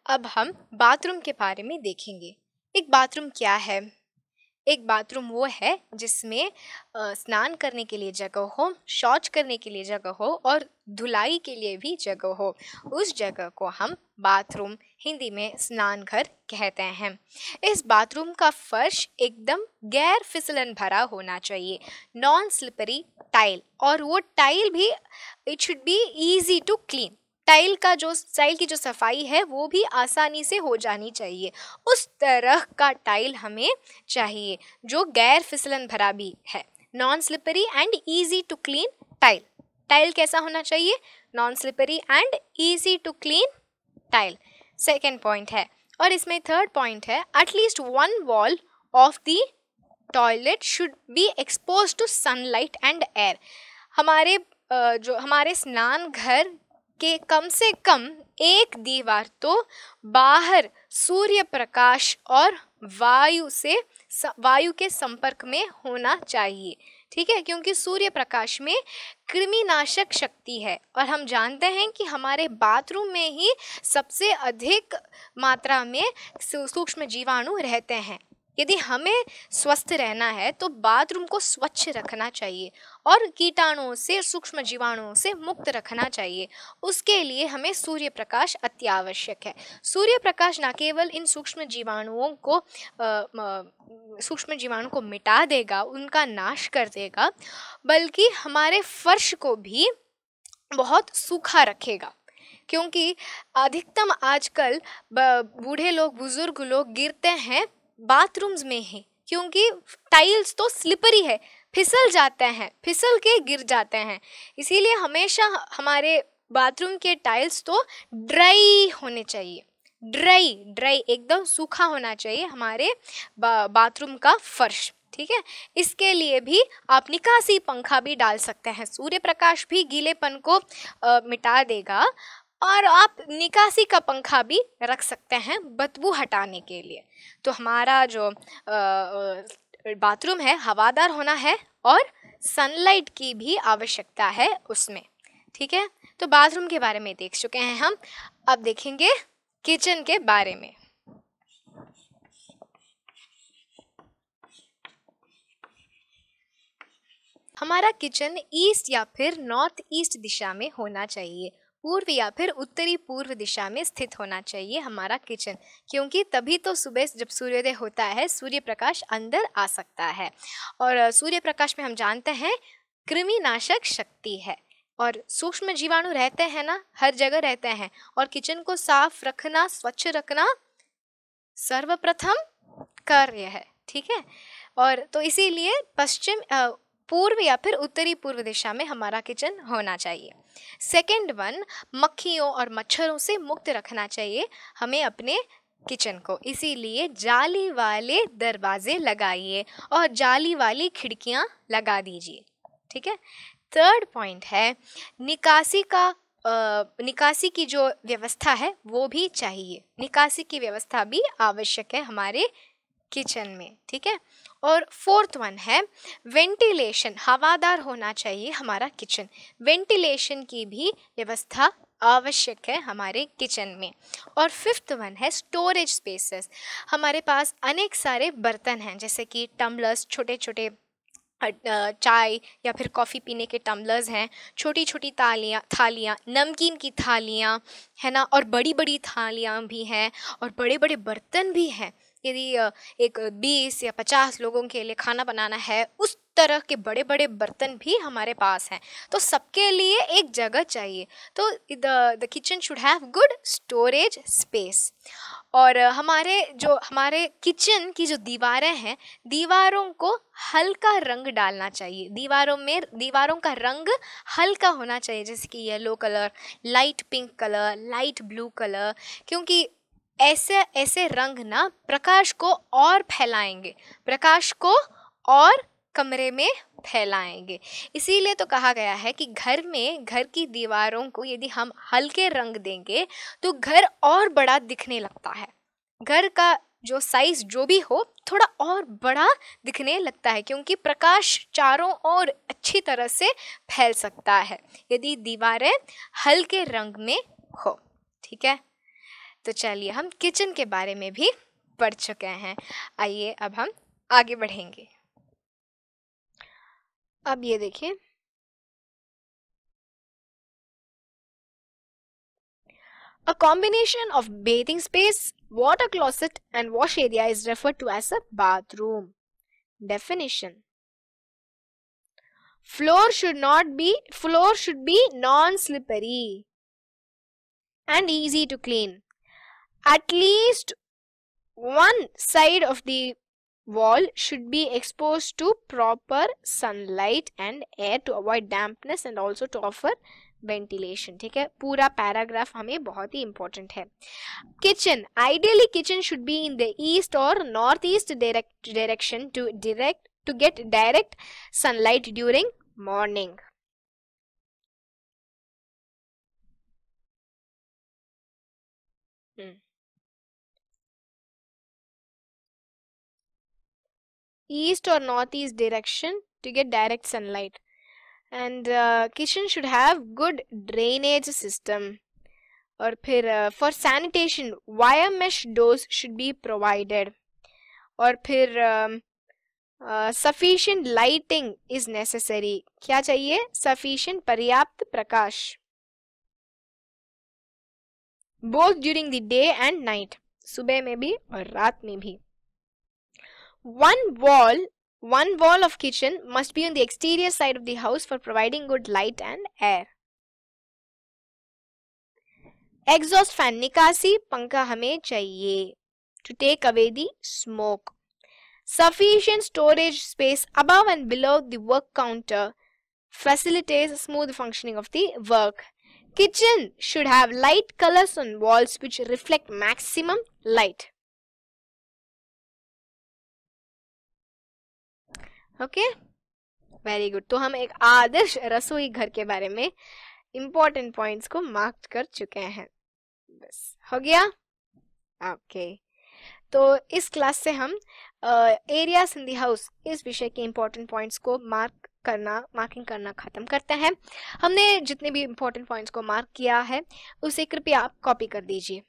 अब हम बाथरूम के बारे में देखेंगे। एक बाथरूम क्या है? एक बाथरूम वो है जिसमें स्नान करने के लिए जगह हो, शौच करने के लिए जगह हो और धुलाई के लिए भी जगह हो। उस जगह को हम बाथरूम, हिंदी में स्नान घर कहते हैं। इस बाथरूम का फर्श एकदम गैर फिसलन भरा होना चाहिए, नॉन स्लिपरी टाइल, और वो टाइल भी it should be easy to clean. Tile की जो सफाई है वो भी आसानी से हो जानी चाहिए। उस तरह का टाइल हमें चाहिए जो गैर फिसलन भरा भी है। Non slippery and easy to clean tile. Tile कैसा होना चाहिए? Non slippery and easy to clean tile. Second point है। और इसमें थर्ड पॉइंट है, at least one wall of the toilet should be expose to sunlight and air. हमारे स्नान घर के कम से कम एक दीवार तो बाहर सूर्य प्रकाश और वायु के संपर्क में होना चाहिए। ठीक है, क्योंकि सूर्य प्रकाश में कृमिनाशक शक्ति है और हम जानते हैं कि हमारे बाथरूम में ही सबसे अधिक मात्रा में सूक्ष्म जीवाणु रहते हैं। यदि हमें स्वस्थ रहना है तो बाथरूम को स्वच्छ रखना चाहिए और कीटाणुओं से, सूक्ष्म जीवाणुओं से मुक्त रखना चाहिए। उसके लिए हमें सूर्य प्रकाश अति आवश्यक है। सूर्य प्रकाश न केवल इन सूक्ष्म जीवाणु को मिटा देगा, उनका नाश कर देगा, बल्कि हमारे फर्श को भी बहुत सूखा रखेगा। क्योंकि अधिकतम आजकल बूढ़े लोग, बुजुर्ग लोग गिरते हैं बाथरूम्स में ही, क्योंकि टाइल्स तो स्लिपरी है, फिसल जाते हैं, फिसल के गिर जाते हैं। इसीलिए हमेशा हमारे बाथरूम के टाइल्स तो ड्राई होने चाहिए। ड्राई एकदम सूखा होना चाहिए हमारे बाथरूम का फर्श। ठीक है, इसके लिए भी आप निकासी पंखा भी डाल सकते हैं। सूर्य प्रकाश भी गीलेपन को मिटा देगा और आप निकासी का पंखा भी रख सकते हैं बदबू हटाने के लिए। तो हमारा जो बाथरूम है हवादार होना है और सनलाइट की भी आवश्यकता है उसमें। ठीक है, तो बाथरूम के बारे में देख चुके हैं हम। अब देखेंगे किचन के बारे में। हमारा किचन ईस्ट या फिर नॉर्थ ईस्ट दिशा में होना चाहिए। पूर्व या फिर उत्तरी पूर्व दिशा में स्थित होना चाहिए हमारा किचन, क्योंकि तभी तो सुबह जब सूर्योदय होता है सूर्य प्रकाश अंदर आ सकता है। और सूर्य प्रकाश में हम जानते हैं कृमिनाशक शक्ति है और सूक्ष्म जीवाणु रहते हैं ना, हर जगह रहते हैं। और किचन को साफ रखना, स्वच्छ रखना सर्वप्रथम कार्य है। ठीक है, और तो इसीलिए पूर्व या फिर उत्तरी पूर्व दिशा में हमारा किचन होना चाहिए। सेकेंड वन, मक्खियों और मच्छरों से मुक्त रखना चाहिए हमें अपने किचन को, इसीलिए जाली वाले दरवाजे लगाइए और जाली वाली खिड़कियां लगा दीजिए। ठीक है, थर्ड पॉइंट है निकासी की जो व्यवस्था है वो भी चाहिए। निकासी की व्यवस्था भी आवश्यक है हमारे किचन में। ठीक है, और फोर्थ वन है वेंटिलेशन, हवादार होना चाहिए हमारा किचन। वेंटिलेशन की भी व्यवस्था आवश्यक है हमारे किचन में। और फिफ्थ वन है स्टोरेज स्पेसेस। हमारे पास अनेक सारे बर्तन हैं, जैसे कि टम्बलर्स, छोटे छोटे चाय या फिर कॉफ़ी पीने के टम्बलर्स हैं, छोटी छोटी थालियाँ, नमकीन की थालियाँ है ना, और बड़ी बड़ी थालियाँ भी हैं और बड़े बड़े बर्तन भी हैं। यदि एक 20 या 50 लोगों के लिए खाना बनाना है, उस तरह के बड़े बड़े बर्तन भी हमारे पास हैं। तो सबके लिए एक जगह चाहिए। तो the kitchen should have good storage space. और हमारे किचन की जो दीवारें हैं, दीवारों को हल्का रंग डालना चाहिए। दीवारों का रंग हल्का होना चाहिए, जैसे कि yellow colour, light pink colour, light blue colour, क्योंकि ऐसे रंग ना प्रकाश को और फैलाएंगे, प्रकाश को और कमरे में फैलाएंगे। इसीलिए तो कहा गया है कि घर की दीवारों को यदि हम हल्के रंग देंगे तो घर और बड़ा दिखने लगता है। घर का जो साइज जो भी हो थोड़ा और बड़ा दिखने लगता है, क्योंकि प्रकाश चारों ओर अच्छी तरह से फैल सकता है यदि दीवारें हल्के रंग में हो। ठीक है, तो चलिए हम किचन के बारे में भी पढ़ चुके हैं। आइए अब हम आगे बढ़ेंगे। अब ये देखिए, a combination of bathing space, water closet and wash area is referred to as a bathroom. Definition: floor should be non-slippery and easy to clean. At least one side of the wall should be exposed to proper sunlight and air to avoid dampness and also to offer ventilation. ठीक है, पूरा paragraph हमें बहुत ही important है। Kitchen, ideally kitchen should be in the east और north east direction to get direct sunlight during morning. East और north east direction to get direct sunlight. And kitchen should have good drainage system. और फिर for sanitation wire mesh doors should be provided. और फिर sufficient lighting is necessary. क्या चाहिए? sufficient, पर्याप्त प्रकाश, both during the day and night, सुबह में भी और रात में भी। One wall of kitchen must be on the exterior side of the house for providing good light and air. Exhaust fan, निकासी पंखा हमें चाहिए to take away the smoke. Sufficient storage space above and below the work counter facilitates smooth functioning of the work. Kitchen should have light colors on walls which reflect maximum light. Okay, very good. तो हम एक आदर्श रसोई घर के बारे में important points को mark कर चुके हैं। बस हो गया। ओके, तो इस क्लास से हम एरियाज इन द हाउस इस विषय के इंपॉर्टेंट पॉइंट्स को मार्किंग करना खत्म करते हैं। हमने जितने भी इंपॉर्टेंट पॉइंट्स को मार्क किया है उसे कृपया आप कॉपी कर दीजिए।